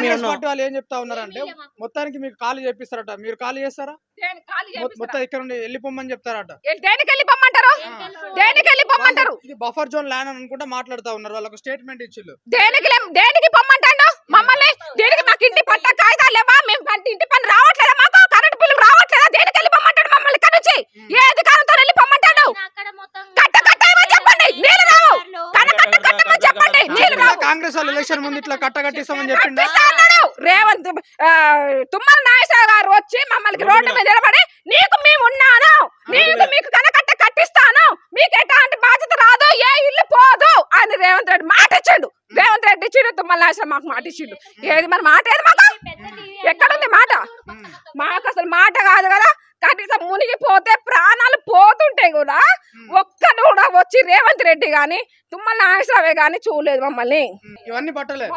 Congress party వాళ్ళు ఏం చెప్తా ఉన్నారంటే మొత్తానికి మీకు ఖాళీ చేపిస్తారట, మీరు ఖాళీ చేస్తారా? మొత్తం ఇక్కడ నుండి వెళ్ళిపోమని చెప్తారట. దేనికి వెళ్ళిపోమంటారు? దేనికి వెళ్ళిపోమంటారు? ఇది బఫర్ జోన్ ల్యాండ్ అని అనుకుంటా మాట్లాడుతా ఉన్నారు, వాళ్ళకు స్టేట్మెంట్ ఇచ్చిళ్ళు. దేనికి పొమ్మంటాడు మమ్మల్ని? దేనికి? మాకు ఇంటి పట్ట కాగితాలు లేవా? మేము ఇంటి పని రావట్లేదా? మాకు కరెంట్ బిల్లు రావట్లేదా? దేనికి వెళ్ళిపోమంటాడు మమ్మల్ని? ఇక్కడ నుంచి ఏ అధికారంతో వెళ్ళిపోమంటాడు? కట్ట కట్టమని చెప్పండి, నీళ్ళు రావు. కట్టమని చెప్పండి, నీళ్ళు రావు. కాంగ్రెస్ వాళ్ళు ఎలక్షన్ ముందు ఇట్లా కట్టగట్టిస్తామని చెప్పిండు రేవంత్. తుమ్మల నాగేశ్వర గారు వచ్చి మమ్మల్ని రోడ్డు మీద నిలబడి నీకు మేము ఉన్నాను, మీకు కనకట్ట కట్టిస్తాను, మీకు ఎట్లాంటి బాధ్యత రాదు, ఏ ఇల్లు పోదు అని రేవంత్ రెడ్డి మాట ఇచ్చిండు. రేవంత్ రెడ్డి ఇచ్చిండు, తుమ్మల నాగేశ్వర మాకు మాట ఇచ్చిండు. ఏది మన మాట? ఏది మాకు? ఎక్కడుంది మాట? మాకు అసలు మాట కాదు కదా. కనీసం మునిగిపోతే ప్రాణాలు పోతుంటాయి కూడా ఒక్కడు కూడా వచ్చి రేవంత్ రెడ్డి గాని తుమ్మల నాగేశ్వరరావు గాని చూడలేదు మమ్మల్ని. ఇవన్నీ పట్టలే.